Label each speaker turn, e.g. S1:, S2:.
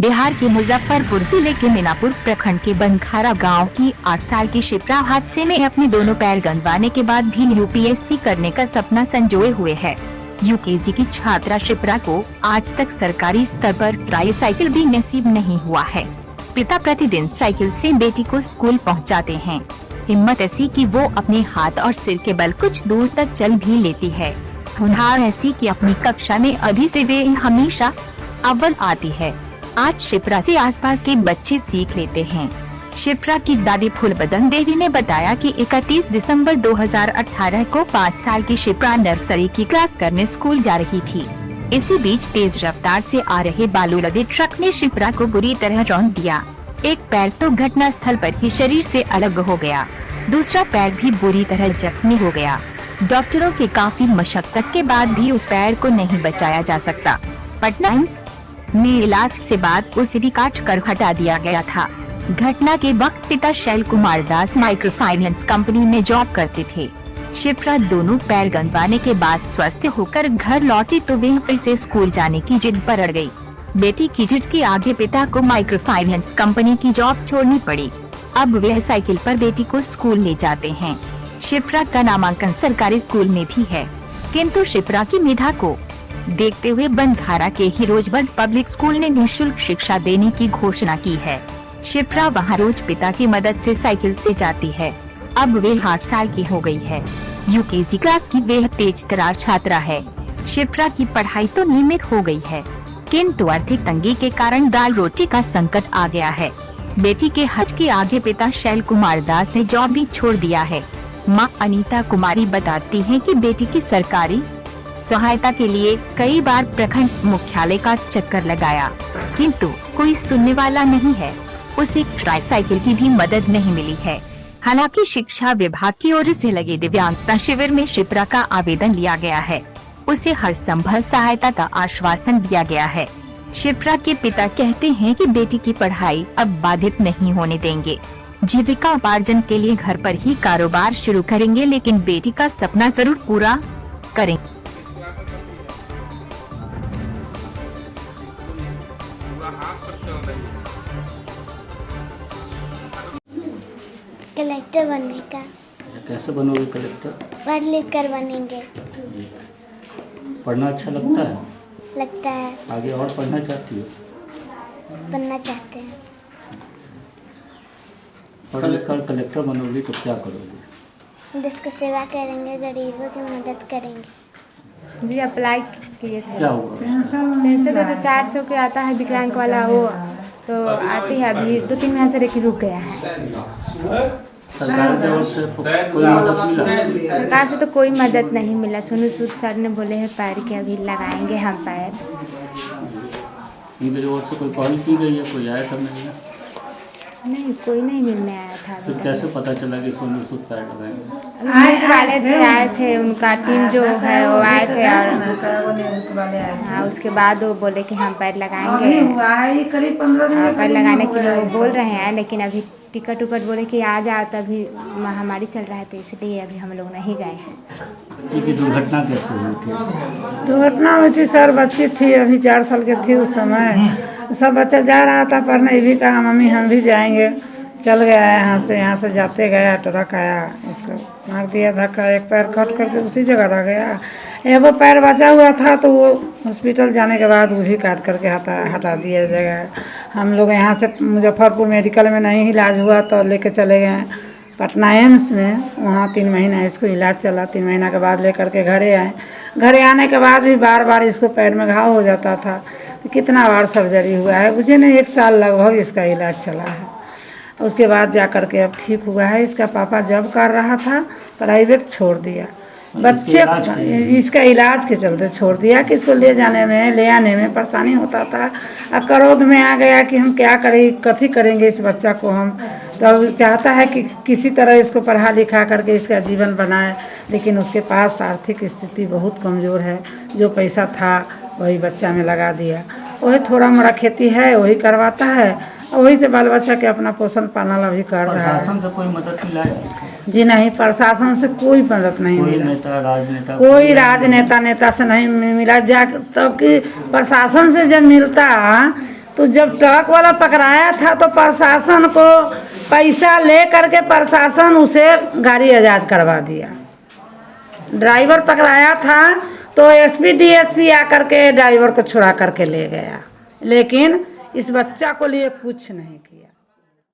S1: बिहार के मुजफ्फरपुर जिले के मीनापुर प्रखंड के बनखारा गांव की 8 साल की शिप्रा हादसे में अपने दोनों पैर गंवाने के बाद भी यूपीएससी करने का सपना संजोए हुए है। यूकेजी की छात्रा शिप्रा को आज तक सरकारी स्तर पर ट्राईसाइकिल भी नसीब नहीं हुआ है। पिता प्रतिदिन साइकिल से बेटी को स्कूल पहुंचाते हैं। हिम्मत ऐसी कि वो अपने हाथ और सिर के बल कुछ दूर तक चल भी लेती है। हुनर ऐसी कि अपनी कक्षा में अभी से वे हमेशा अव्वल आती है। आज शिप्रा से आसपास के बच्चे सीख लेते हैं। शिप्रा की दादी फूलबदन देवी ने बताया कि 31 दिसंबर 2018 को 5 साल की शिप्रा नर्सरी की क्लास करने स्कूल जा रही थी। इसी बीच तेज रफ्तार से आ रहे बालू लदे ट्रक ने शिप्रा को बुरी तरह रौंद दिया। एक पैर तो घटना स्थल पर ही शरीर से अलग हो गया, दूसरा पैर भी बुरी तरह जख्मी हो गया। डॉक्टरों की काफी मशक्कत के बाद भी उस पैर को नहीं बचाया जा सकता। पटना एम्स में इलाज से बाद उसे भी काट कर हटा दिया गया था। घटना के वक्त पिता शैल Kumar Das micro finance company में जॉब करते थे। शिप्रा दोनों पैर गंवाने के बाद स्वस्थ होकर घर लौटी तो वे फिर से स्कूल जाने की जिद पर अड़ गई। बेटी की जिद के आगे पिता को माइक्रो फाइनेंस कंपनी की जॉब छोड़नी पड़ी। अब वह साइकिल पर बेटी को स्कूल ले जाते हैं। शिप्रा का नामांकन सरकारी स्कूल में भी है, किंतु शिप्रा की मेधा को देखते हुए बनखारा के हीरोजबर्ग पब्लिक स्कूल ने निःशुल्क शिक्षा देने की घोषणा की है। शिप्रा वहां रोज पिता की मदद से साइकिल से जाती है। अब वे 8 साल की हो गई है। यूकेजी क्लास की वे तेज तरार छात्रा है। शिप्रा की पढ़ाई तो नियमित हो गई है, किंतु आर्थिक तंगी के कारण दाल रोटी का संकट आ गया है। बेटी के हट के आगे पिता शैल कुमार दास ने जॉब भी छोड़ दिया है। मां अनीता कुमारी बताती हैं कि बेटी की सरकारी सहायता के लिए कई बार प्रखंड मुख्यालय का चक्कर लगाया, किंतु कोई सुनने वाला नहीं है। उसे ट्राईसाइकिल की भी मदद नहीं मिली है। हालांकि शिक्षा विभाग की ओर से लगे दिव्यांगता शिविर में शिप्रा का आवेदन लिया गया है। उसे हर संभव सहायता का आश्वासन दिया गया है। शिप्रा के पिता कहते हैं कि बेटी की पढ़ाई अब बाधित नहीं होने देंगे। जीविका उपार्जन के लिए घर पर ही कारोबार शुरू करेंगे, लेकिन बेटी का सपना जरूर पूरा करेंगे।
S2: कलेक्टर बनने का।
S3: कैसे बनोगे कलेक्टर?
S2: पढ़ लिख कर बनेंगे।
S3: पढ़ना अच्छा लगता है?
S2: लगता है।
S3: आगे और पढ़ना चाहती हो?
S2: बनना चाहते हैं।
S3: पढ़ लिख कर कलेक्टर बनोगी तो क्या करोगे?
S2: देश की सेवा करेंगे, गरीबों की मदद करेंगे।
S4: जी अप्लाई किए थे।
S3: क्या होगा?
S4: पेंशन तो 400 के आता है, विकलांग वाला वो तो आती है। अभी 2-3 महीने से लेकर रुक गया है।
S3: सरकार की ओर से कोई मदद मिला?
S4: सरकार से तो कोई मदद नहीं मिला। सोनू सूद सर ने बोले हैं पैर के अभी लगाएंगे हम पैर।
S3: मेरी ओर से कोई पहल की गई है? कोई आया था मिलने?
S4: नहीं, कोई नहीं मिलने आया था।
S3: फिर कैसे पता चला कि सोनू सूद पैर लगाएंगे?
S4: न्यूज वाले थे, आए थे, उनका टीम जो है वो आए थे और हाँ उसके बाद वो बोले कि हम पैर लगाएंगे। पैर लगाने के लिए वो बोल रहे हैं, लेकिन अभी टिकट उकट बोले कि आ जाओ, तभी महामारी चल रहा है तो इसलिए अभी हम लोग नहीं गए हैं।
S3: कि दुर्घटना कैसे हुई थी?
S5: दुर्घटना हुई थी सर, बच्ची थी अभी 4 साल की थी उस समय। सब बच्चा जा रहा था पढ़ने, ये भी कहा मम्मी हम भी जाएंगे। चल गया यहाँ से जाते गया, ट्रक आया, इसको मार दिया धक्का। एक पैर कट करके उसी जगह रह गया। एगो पैर बचा हुआ था तो वो हॉस्पिटल जाने के बाद वो भी काट करके हटा दिया जगह। हम लोग यहाँ से मुजफ्फरपुर मेडिकल में नहीं इलाज हुआ तो लेके चले गए पटना एम्स में। वहाँ 3 महीना इसको इलाज चला। 3 महीना के बाद लेकर के घरे आए। घरे आने के बाद भी बार इसको पैर में घाव हो जाता था। तो कितना बार सर्जरी हुआ है, मुझे नहीं 1 साल लगभग इसका इलाज चला है। उसके बाद जा कर के अब ठीक हुआ है। इसका पापा जॉब कर रहा था, प्राइवेट छोड़ दिया। बच्चे इसका इलाज के चलते छोड़ दिया कि इसको ले जाने में ले आने में परेशानी होता था। अब क्रोध में आ गया कि हम क्या करें, कथी करेंगे इस बच्चा को हम। तो चाहता है कि किसी तरह इसको पढ़ा लिखा करके इसका जीवन बनाए, लेकिन उसके पास आर्थिक स्थिति बहुत कमज़ोर है। जो पैसा था वही बच्चा में लगा दिया। वही थोड़ा मोड़ा खेती है वही करवाता है, वही से बाल बच्चा के अपना पोषण पालन अभी कर रहा है।
S3: प्रशासन से कोई मदद मिला है?
S5: जी नहीं, प्रशासन से कोई मदद नहीं मिला।
S3: कोई
S5: राजनेता नेता से नहीं मिला। जा तब कि प्रशासन से जब मिलता तो जब ट्रक वाला पकड़ाया था तो प्रशासन को पैसा ले करके प्रशासन उसे गाड़ी आज़ाद करवा दिया। ड्राइवर पकड़ाया था तो एसपी डीएसपी आकर के ड्राइवर को छुड़ा करके ले गया, लेकिन इस बच्चा को लिए कुछ नहीं किया।